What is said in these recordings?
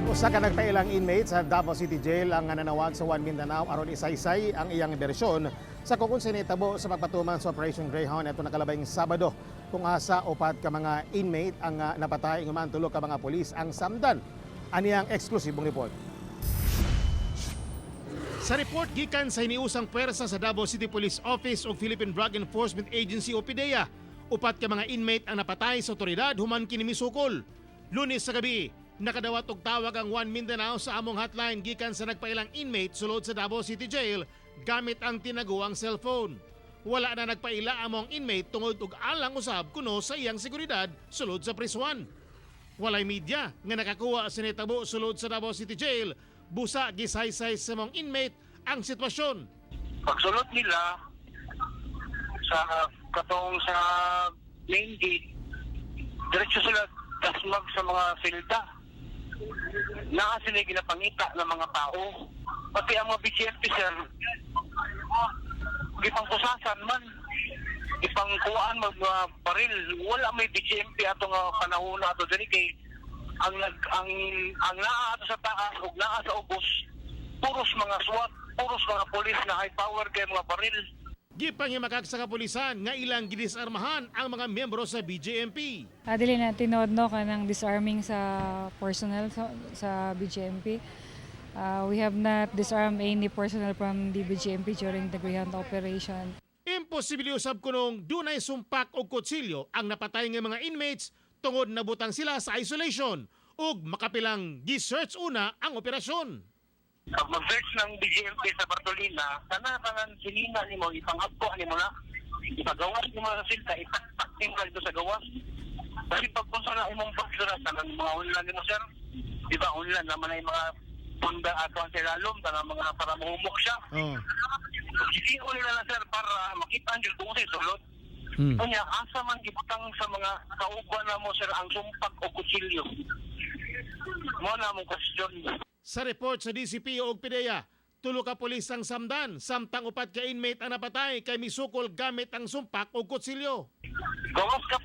Usa ka nagpailang inmate sa Davao City Jail ang nanawag sa One Mindanao aron isaysay ang iyang bersyon sa kung sinitabo sa pagpatuman sa Operation Greyhound ito nakalabayng Sabado kung asa upat ka mga inmate ang napatay ng tulo ka mga pulis ang samdan. Aniyang eksklusibong report. Sa report gikan sa hiniusang pwersa sa Davao City Police Office o Philippine Drug Enforcement Agency o PDEA, upat ka mga inmate ang napatay sa otoridad human kini misukol. Lunes sa gabi, nakadawat og tawag ang One Mindanao sa among hotline gikan sa nagpailang inmate sulod sa Davao City Jail gamit ang tinaguang cellphone. Wala na nagpaila among inmate tungod og alang usab kuno sa iyang seguridad sulod sa prisuan. Walay media nga nakakuha sa nitabo sulod sa Davao City Jail, busa gisaysay sa mong inmate ang sitwasyon. Pagsulod nila sa katong sa main gate, diretso sila dasmag sa mga silda. Naa sila ginapangita ng mga tao. Pati ang mga BGMP sir, gipangkusasan man, ipangkuhaan mga baril. Wala may BGMP ato nga panahon ato diri kay ang naa ato sa taas ug naa sa ubos, puros mga SWAT, puros mga pulis na high power kay mga baril. Gipangimakak sa kapulisan nga ilang gidisarmahan ang mga miyembro sa BGMP. Dili na tinod no kanang disarming sa personnel sa BGMP. We have not disarmed any personnel from the BGMP during the Greyhound operation. Imposible usab kunong dunay sumpak o kutsilyo ang napatay nga mga inmates tungod nabutang sila sa isolation ug makapilang gi-search una ang operasyon. Pag mag-search ng BGMP sa Bartolina, tanang sinina nimo, ipangagpo nimo na, ipagawas nimo sa silta, itaktak nimo dito sa gawas. Kasi pag kung sana imong pagsura, tanang mga unlan nimo sir, di ba unlan naman ay mga punda ato ang silalom, tanang mga para mahumok siya. Sisiyo nila na sir para makita ang kung sa sulod. Kanya, asa man gibutang sa mga kauban na mo sir ang sumpak o kutsilyo. Mo na mong question. Sa report sa DCP o PDEA, tulo ka pulis ang samdan, samtang upat ka inmate ang napatay kay misukol gamit ang sumpak o kutsilyo. Gawas ka,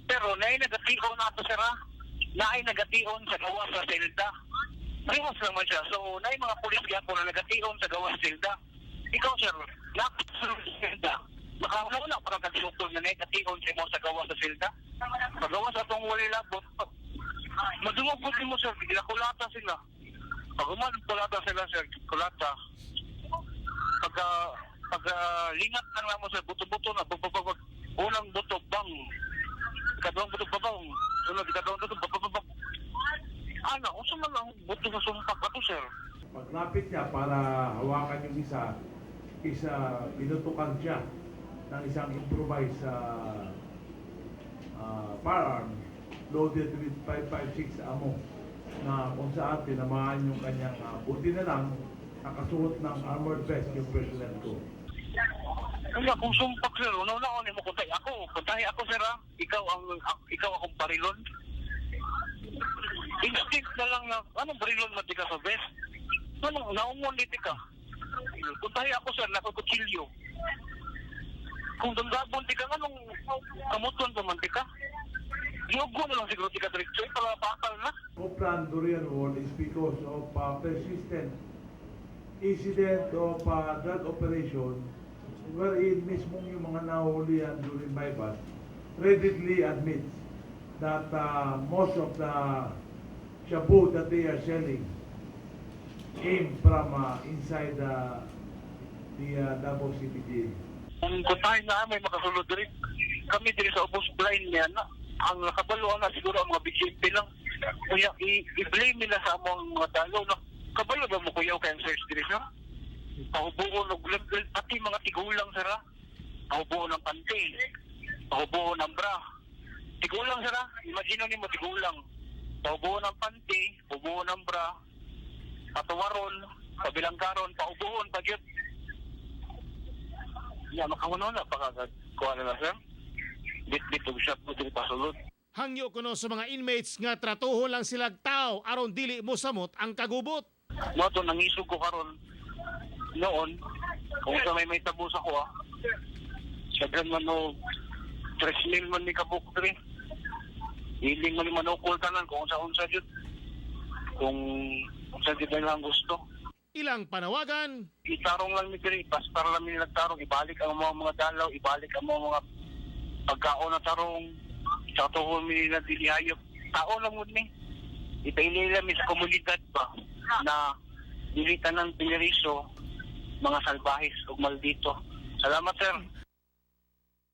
pero naay nagation na ito sir ha. Naay nagation sa gawas sa silda. Rehas naman siya. So, naay mga pulis gapon na nagation sa gawas silda. Ikaw sir, nakasunod sa silda. Makawala para kagsukol na nagation sa mo sa gawas sa silda. Pagawas atong wali labot. Madungog po mo sir, kulata sila. Pag kulata sila sir, kulata. Pag lingat lang lang mo sir, buto-buto na, unang buto, bang. Ikadawang buto, babang. Sunod, ikadawang buto, babang. Ano, kung man lang buto sa sumpak ato sir. Paglapit niya para hawakan yung isa pinutukan siya ng isang improvised firearm loaded with 5.56 ammo na kung saan tinamaan yung kanyang buti na lang nakasuot ng armored vest yung personnel ko. Kaya kung sumpak sir, una-una mo kuntay ako sir ha, ikaw akong barilon. Instinct na lang na, anong barilon mo di ka sa vest? Naumon dito ka. Kuntay ako sir, nakakutsilyo. Kung damdabon di ka, anong kamuton pa man di ka? Yogo na lang siguro di ka direkto, para pakal na. Copland Durian Wall is because of persistent incident of drug operation wherein mismong yung mga nahulihan during bypass readily admits that most of the shabu that they are selling came from inside the Davao City Jail. Kung kuntahin na may makasulod rin, kami din sa ubos blind niya na ang nakabaluan na siguro ang mga BGMP lang. Kaya i-blame nila sa among mga dalaw na kabalo ba mo kuyaw kayang search diri sir? Pahubuon og pati mga tigulang sir ha? Pahubuon ng panty, pahubuon ng bra. Tigulang sir ha? Imagine nimo tigulang. Pahubuon ng panty, pahubuon ng bra, patuwaron, pabilangkaron, pahubuon pagyud. Ya makahuno na pagkuha na sir. Bit-bit og shot mo diri pasulod. Hangyo kuno sa mga inmates nga tratuho lang sila tao aron dili mo samot ang kagubot. No, to nangisog ko karon noon kung sa may tabo sa ko sagran man no 3,000 man ni kabuk diri. Hiling man ni manukol tanan kung sa unsa jud. kung sa di lang gusto. Ilang panawagan, Itarong lang ni Piripas para lang nila nagtarong, ibalik ang mga dalaw, ibalik ang mga pagkaon na tarong, sa tuhon nila dilihayop. Tao lang mo ni. Ipaili nila sa komunidad ba na dilitan ng piniriso, mga salbahis o maldito. Salamat, sir.